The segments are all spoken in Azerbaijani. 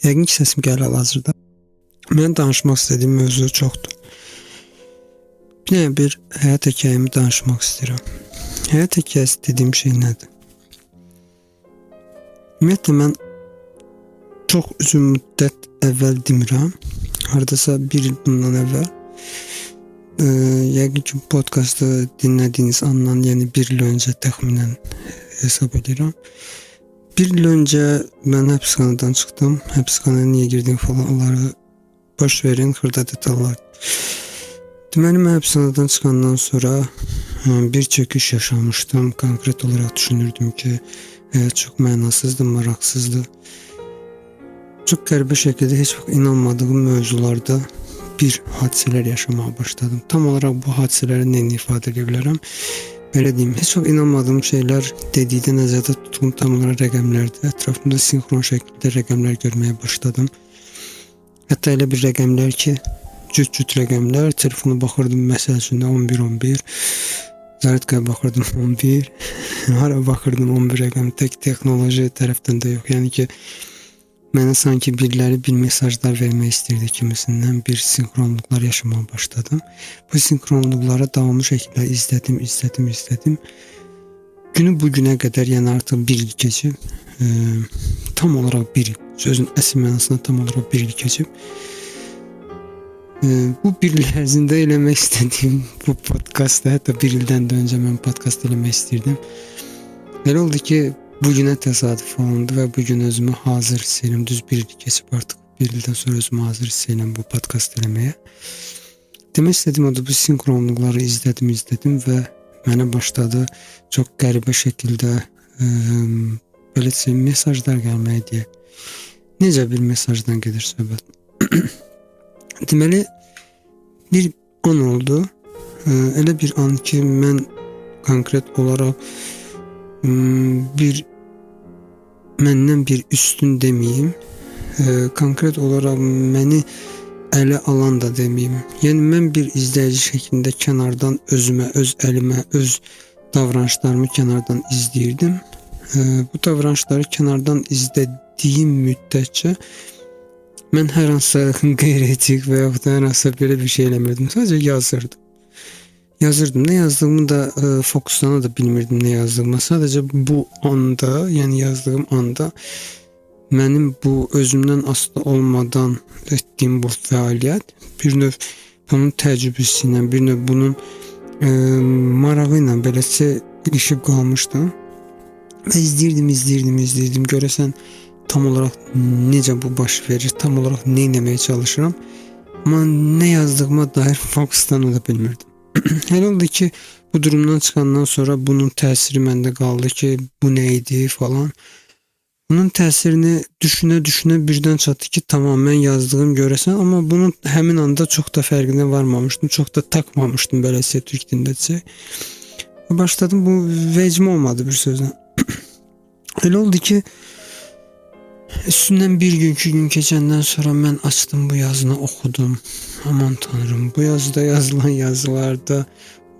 Yəqin ki, səsim gəlir hal-hazırda. Mən danışmaq istədiyim mövzu çoxdur. Bir həyat hekayəmi danışmaq istəyirəm. Həyat hekayəsi dediyim şey nədir? Ümumiyyətlə, mən çox uzun müddət əvvəl demirəm. Hardasa bir il bundan əvvəl. Yəqin ki, podkastı dinlədiyiniz andan, yəni bir il öncə təxminən hesab edirəm. Bir il öncə mən həbsxanadan çıxdım. Həbsxanaya niyə girdim falan, onları boş verin, xırda detallar. Deməli, mən həbsxanadan çıxandan sonra bir çöküş yaşamışdım. Konkret olaraq düşünürdüm ki, həyat çox mənasızdır, maraqsızdır. Çox qəribə şəkildə heç vaxt inanmadığım mövzularda bir hadisələr yaşamağa başladım. Tam olaraq bu hadisələri nəyə ifadə edə bilərəm? Belə deyim, heç vaxt inanmadığım şeylər dedikdə nəzərdə tutduğum tam olaraq rəqəmlərdir. Ətrafımda sinxron şəkildə rəqəmlər görməyə başladım. Hətta elə bir rəqəmlər ki, cüt rəqəmlər, telefona baxırdım, məsəl üçün 11-11, zaryadkaya baxırdım 11, hara baxırdım 11 rəqəmi, tək texnoloji tərəfdən də yox. Yəni ki, mənə sanki biriləri bir mesajlar vermək istəyirdi kimisindən, bir sinxronluqlar yaşamağa başladım. Bu sinxronluqlara davamlı şəkildə izlədim. Günü bu günə qədər, yəni artıq bir il keçib, tam olaraq bir il, sözün əsl mənasında tam olaraq bir il keçib. Bu bir il ərzində eləmək istədiyim bu podkastda, hətta bir ildən də öncə mən podkast eləmək istirdim. Elə oldu ki, bugünə təsadüf olundu və bugün özümü hazır hiss edirəm. Düz bir il keçib artıq, bir ildən sonra özümü hazır hiss edirəm bu podkast eləməyə. Demək istədiyim odur, bu sinxronluqları izlədim və mənə başladı çox qəribə şəkildə belə deyim, mesajlar gəlməyə deyə. Necə bir mesajdan gedir söhbət? Deməli, bir an oldu. Elə bir an ki, mən konkret olaraq məndən bir üstün deməyim, konkret olaraq məni ələ alan da deməyim. Yəni, mən bir izləyici şəklində kənardan özümə, öz əlimə, öz davranışlarımı kənardan izləyirdim. Bu davranışları kənardan izlədiyim müddətcə mən hər hansısa qeyri-etik və yaxud da hər hansısa belə bir şey eləmirdim. Sadəcə yazırdım. Nə yazdığımı da fokuslana da bilmirdim nə yazdığıma. Sadəcə bu anda, yəni yazdığım anda mənim bu özümdən asılı olmadan etdiyim bu fəaliyyət bir növ bunun təcrübəsi ilə, bir növ bunun marağı ilə beləcə ilişib qalmışdım. Və izləyirdim. Görəsən tam olaraq necə bu baş verir, tam olaraq nə etməyə çalışıram. Amma nə yazdığıma dair fokuslana da bilmirdim. Elə oldu ki, bu durumdan çıxandan sonra bunun təsiri məndə qaldı ki, bu nə idi falan. Bunun təsirini düşünə birdən çatdı ki, tamam, mən yazdığım görəsən, amma bunun həmin anda çox da fərqinə varmamışdım, çox da takmamışdım beləsə türk dilindəcə. Başladım, bu vecmə olmadı bir sözlə. Elə oldu ki, üstündən bir gün, 2 gün keçəndən sonra mən açdım bu yazını, oxudum. Aman tanrım, bu yazıda yazılan yazılarda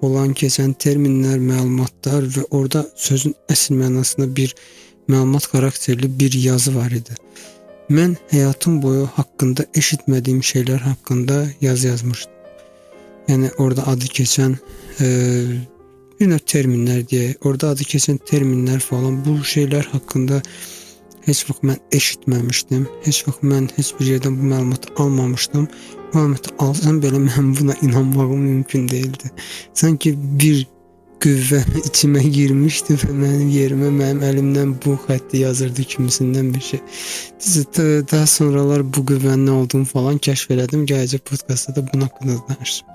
olan keçən terminlər, məlumatlar və orada sözün əsl mənasında bir məlumat xarakterli bir yazı var idi. Mən həyatım boyu haqqında eşitmədiyim şeylər haqqında yazı yazmışdım. Yəni orada adı keçən bir növ terminlər deyək, orada adı keçən terminlər falan, bu şeylər haqqında heç vaxt mən eşitməmişdim. Heç vaxt mən heç bir yerdən bu məlumatı almamışdım. Bu məlumatı alsam belə mən buna inanmağım mümkün değildi. Sanki bir qüvvə içimə girmişdi və mənim yerimə, mənim əlimdən bu xətti yazırdı kimisindən bir şey. Daha sonralar bu qüvvənin nə olduğunu falan kəşf elədim. Gələcək podkastda da bunun haqqında danışacağım.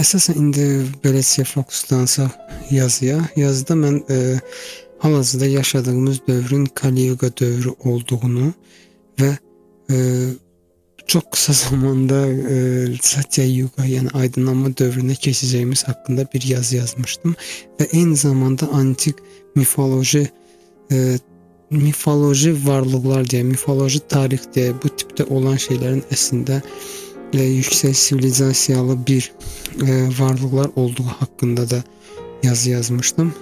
Əsasən indi beləcə fokuslansaq yazıda mən hal-hazırda yaşadığımız dövrün Kali-Yuga dövrü olduğunu və çox qısa zamanda Satya-Yuga, yəni aydınlanma dövrünə keçəcəyimiz haqqında bir yazı yazmışdım və eyni zamanda antik mifoloji varlıqlar deyə, mifoloji tarix deyə, bu tipdə olan şeylərin əslində yüksək sivilizasiyalı bir varlıqlar olduğu haqqında da yazı yazmışdım.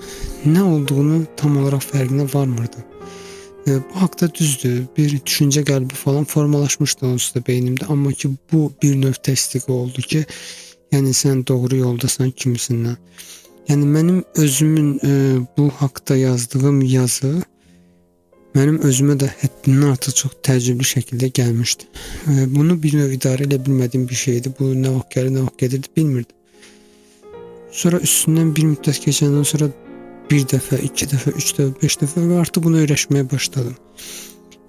Nə olduğunu tam olaraq fərqinə varmırdım. Bu haqda düzdür, bir düşüncə qəlbi falan formalaşmışdı onsuz da beynimdə, amma ki bu bir növ təsdiq oldu ki, yəni sən doğru yoldasan kimisindən. Yəni mənim özümün bu haqda yazdığım yazı mənim özümə də həddindən artıq çox təəccüblü şəkildə gəlmişdi. Bunu bir növ idarə edə bilmədiyim bir şeydi. Bu nə vaxt gəlir, nə vaxt gedirdi bilmirdim. Sonra üstündən bir müddət keçəndən sonra bir dəfə, iki dəfə, üç dəfə, beş dəfə və artıq bunu öyrəşməyə başladım.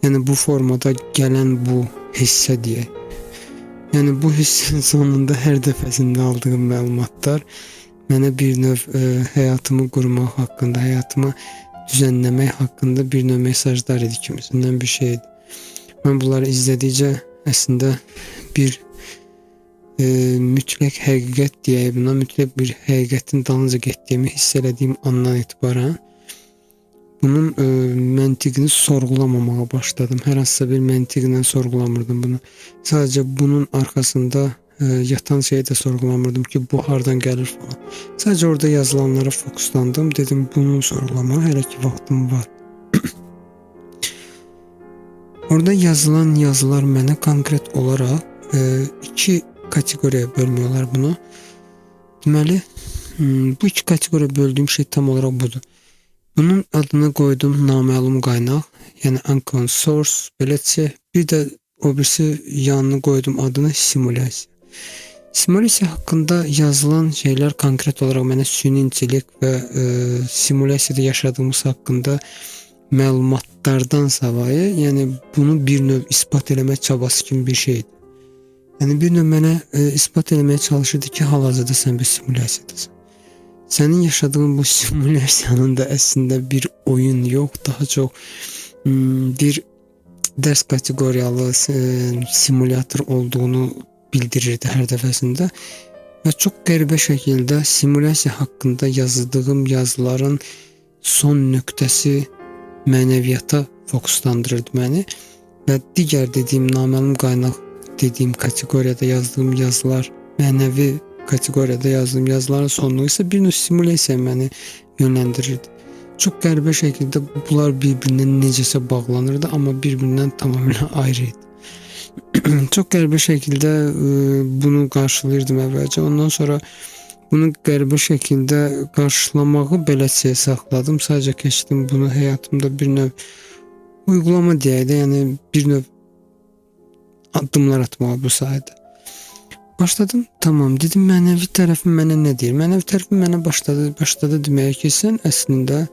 Yəni bu formada gələn bu hissə deyək. Yəni bu hissin sonunda hər dəfəsində aldığım məlumatlar mənə bir növ həyatımı qurmaq haqqında, həyatımı düzənləmək haqqında bir növ mesajlar idi kimisindən bir şeydi. Mən bunları izlədikcə əslində bir mütləq həqiqət deyək buna, mütləq bir həqiqətin dalınca getdiyimi hiss elədiyim andan etibarən bunun məntiqini sorğulamamağa başladım. Hər hansısa bir məntiqlə sorğulamırdım bunu. Sadəcə bunun arxasında yatan şeyi də sorğulamırdım ki, bu hardan gəlir falan. Sadəcə orada yazılanlara fokuslandım. Dedim, bunu sorğulamağa hələ ki vaxtım var. Orada yazılan yazılar mənə konkret olaraq iki kateqoriyaya bölmüyorlar bunu. Deməli, bu iki kateqoriyaya böldüyüm şey tam olaraq budur. Bunun adını qoydum naməlum qaynaq, yəni unknown source, beləcə. Bir də o birisi yanına qoydum adını simulyasiya. Simulyasiya haqqında yazılan şeylər konkret olaraq mənə süni intellekt və simulyasiyada yaşadığımız haqqında məlumatlardan savayı, yəni bunu bir növ ispat eləmək çabası kimi bir şeydir. Yəni bir növ mənə ispat eləməyə çalışırdı ki, hal-hazırda sən bir simulyasiyadasan. Sənin yaşadığın bu simulyasiyanın da əslində bir oyun yox, daha çox bir dərs kateqoriyalı simulyator olduğunu bildirirdi hər dəfəsində və çox qəribə şəkildə simulyasiya haqqında yazdığım yazıların son nöqtəsi mənəviyyata fokuslandırırdı məni və digər dediyim naməlum qaynaq dediyim kateqoriyada yazdığım yazılar, mənəvi kateqoriyada yazdığım yazıların sonluğu isə bir növ simulyasiya məni yönləndirirdi. Çox qəribə şəkildə bunlar bir-birinə necəsə bağlanırdı, amma bir-birindən tamamilə ayrı idi. Çox qəribə şəkildə bunu qarşılayırdım əvvəlcə. Ondan sonra bunu qəribə şəkildə qarşılamağı beləcə saxladım. Sadəcə keçdim bunu həyatımda bir növ uygulama deyək də, yəni bir növ addımlar atmağa bu sayədə. Başladım, tamam, dedim mənəvi tərəfim mənə nə deyir? Mənəvi tərəfim mənə başladı deməyə ki, sən əslində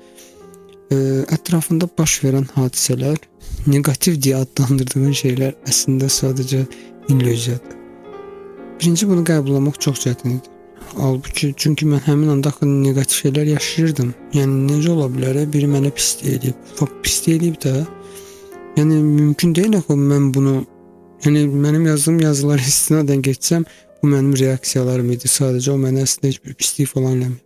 ətrafında baş verən hadisələr, negativ deyə adlandırdığın şeylər əslində sadəcə illüziyadır. Birinci bunu qəbulləmək çox çətin idi. Halbuki, çünki mən həmin anda axı negativ şeylər yaşayırdım. Yəni necə ola bilər? Biri mənə pislik eləyib. Pislik eləyib də. Yəni mümkün deyil axı mən bunu, yəni mənim yazdığım yazıları istinadən geçsəm, bu mənim reaksiyalarım idi. Sadəcə o mənə əslində heç bir pislik falan eləmir.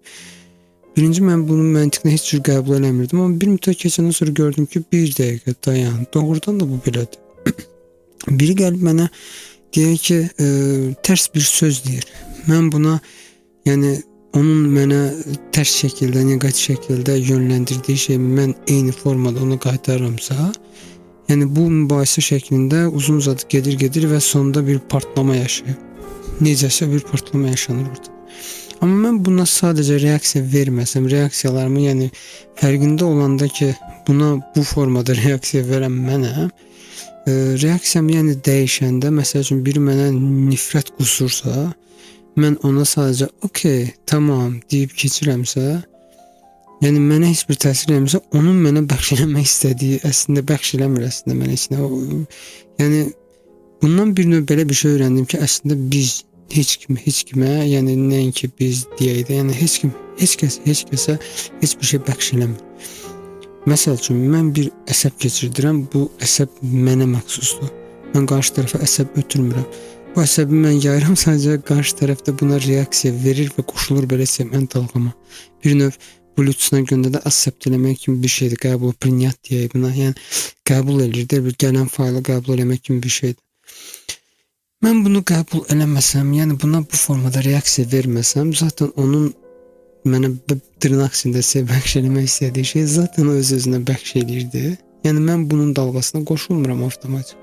Birinci mən bunun məntiqini heç cür qəbul eləmirdim, amma bir müddət keçəndən sonra gördüm ki, bir dəqiqə dayan, doğrudan da bu belədir. Biri gəlib mənə deyir ki, tərs bir söz deyir. Mən buna, yəni onun mənə tərs şəkildə, negativ şəkildə yönləndirdiyi şey mən eyni formada ona qaytarıramsa, yəni bu mübahisə şəklində uzun-uzadı gedir və sonunda bir partlama yaşayır. Necəsə bir partlama yaşanır orada. Amma mən buna sadəcə reaksiya verməsəm, reaksiyalarımı, yəni fərqində olanda ki, buna bu formada reaksiya verən mənəm, reaksiyam yəni dəyişəndə, məsəl üçün biri mənə nifrət qusursa, mən ona sadəcə okey, tamam deyib keçirəmsə, yəni mənə heç bir təsir eləmirsə, onun mənə bəxş eləmək istədiyi əslində bəxş eləmir əslində mənə heç nə. Yəni bundan bir növ belə bir şey öyrəndim ki, əslində biz heç kimə, yəni nəinki biz deyək də, yəni heç kəsə heç bir şey bəxş eləmir. Məsəl üçün mən bir əsəb keçirdirəm, bu əsəb mənə məxsusdur. Mən qarşı tərəfə əsəb ötürmürəm. Bu əsəbi mən yayıram, sadəcə qarşı tərəfdə buna reaksiya verir və qoşulur beləcə mən dalğama. Bir növ Bluetooth-dan göndərdə aksept eləmək kimi bir şeydir, qəbul, prinyat deyək buna, yəni qəbul edir, bir gələn faylı qəbul eləmək kimi bir şeydir. Mən bunu qəbul eləməsəm, yəni buna bu formada reaksiya verməsəm, zaten onun mənə dırnaq içində bəxş eləmək istədiyi şey zaten öz-özünə bəxş eləyirdi. Yəni mən bunun dalğasına qoşulmuram avtomatik.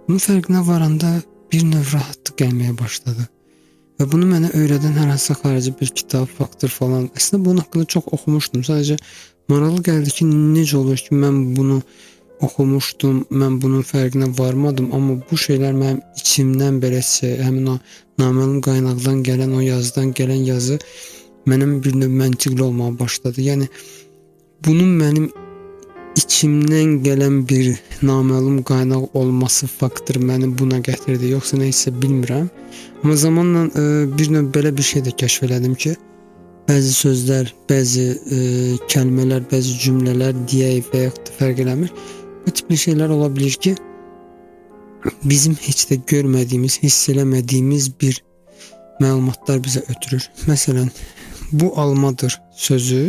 Bunun fərqinə varanda bir növ rahatlıq gəlməyə başladı. Və bunu mənə öyrədən hər hansısa xarici bir kitab, faktor falan. Əslində bunun haqqında çox oxumuşdum. Sadəcə maraqlı gəldi ki, necə olur ki, mən bunu oxumuşdum, mən bunun fərqinə varmadım, amma bu şeylər mənim içimdən beləsə, həmin o naməlum qaynaqdan gələn, o yazıdan gələn yazı mənim bir növ məntiqli olmağa başladı. Yəni bunun mənim içimdən gələn bir naməlum qaynaq olması faktor məni buna gətirdi, yoxsa nə isə bilmirəm. Amma zamanla bir növ belə bir şey də kəşf elədim ki, bəzi sözlər, bəzi kəlmələr, bəzi cümlələr deyək və yaxud da fərq eləmir. Bu tipli şeylər ola bilər ki, bizim heç də görmədiyimiz, hiss eləmədiyimiz bir məlumatlar bizə ötürür. Məsələn, bu almadır sözü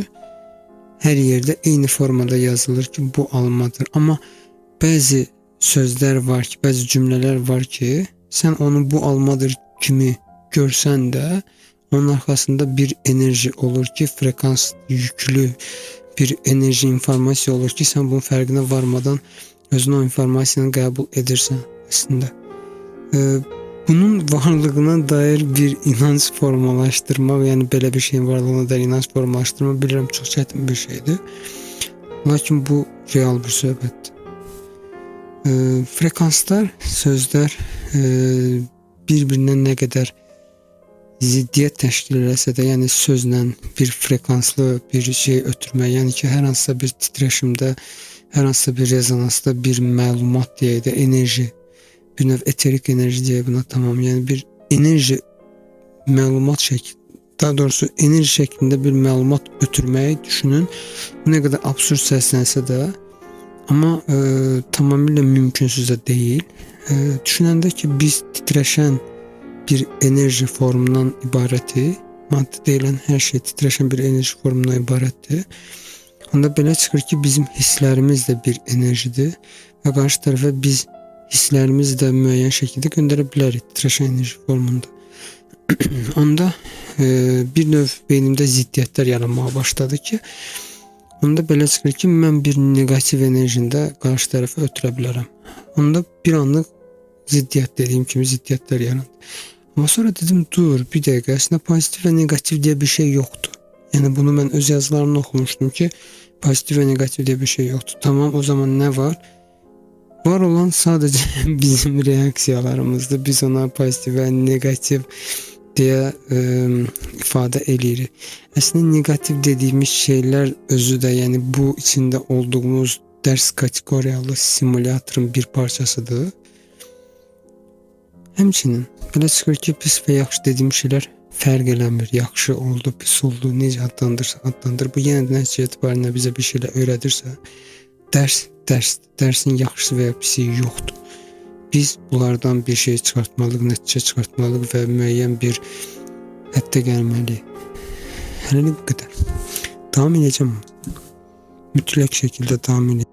hər yerdə eyni formada yazılır ki, bu almadır. Amma bəzi sözlər var ki, bəzi cümlələr var ki, sən onu bu almadır kimi görsən də, onun arxasında bir enerji olur ki, frekans yüklü bir enerji, informasiya olur ki, sən bunun fərqinə varmadan özünə o informasiyanı qəbul edirsən əslində. Bunun varlığına dair bir inanc formalaşdırmaq, yəni belə bir şeyin varlığına dair inanc formalaşdırmaq bilirəm çox çətin bir şeydir. Lakin bu real bir söhbətdir. Frekanslar, sözlər bir-birindən nə qədər ziddiyyət təşkil eləsə də, yəni sözlə bir frekanslı bir şey ötürmək, yəni ki, hər hansısa bir titreşimdə, hər hansısa bir rezonansda bir məlumat deyək də, enerji, bir növ eterik enerji deyək buna, tamam, yəni bir enerji məlumat şəklində, daha doğrusu enerji şəklində bir məlumat ötürməyi düşünün. Bu nə qədər absurd səslənsə də, amma tamamilə mümkünsüz də deyil. Düşünəndə ki, biz titreşən bir enerji formundan ibarəti, maddə deyilən hər şey titreşən bir enerji formundan ibarətdir. Onda belə çıxır ki, bizim hisslərimiz də bir enerjidir və qarşı tərəfə biz hisslərimizi də müəyyən şəkildə göndərə bilərik titreşən enerji formunda. Onda bir növ beynimdə ziddiyyətlər yaranmağa başladı ki, onda belə çıxır ki, mən bir negativ enerjində qarşı tərəfə ötürə bilərəm. Onda bir anlıq ziddiyyət dediyim kimi ziddiyyətlər yarandı. Amma sonra dedim, dur, bir dəqiqə, əslində pozitiv və negativ deyə bir şey yoxdur. Yəni bunu mən öz yazılarımda oxumuşdum ki, pozitiv və negativ deyə bir şey yoxdur. Tamam, o zaman nə var? Var olan sadəcə bizim reaksiyalarımızdır. Biz ona pozitiv və negativ deyə ifadə eləyirik. Əslində negativ dediyimiz şeylər özü də, yəni bu içində olduğumuz dərs kateqoriyalı simulyatorun bir parçasıdır. Həmçinin belə çıxır ki, pis və yaxşı dediyim şeylər fərq eləmir. Yaxşı oldu, pis oldu, necə adlandırsa adlandır. Bu yenə də nəticə etibarında bizə bir şeylər öyrədirsə, dərsin yaxşısı və ya pisi yoxdur. Biz bunlardan bir şey çıxartmalıyıq, nəticə çıxartmalıyıq və müəyyən bir həddə gəlməliyik. Hələlik bu qədər. Davam edəcəm. Mütləq şəkildə davam edəcəm.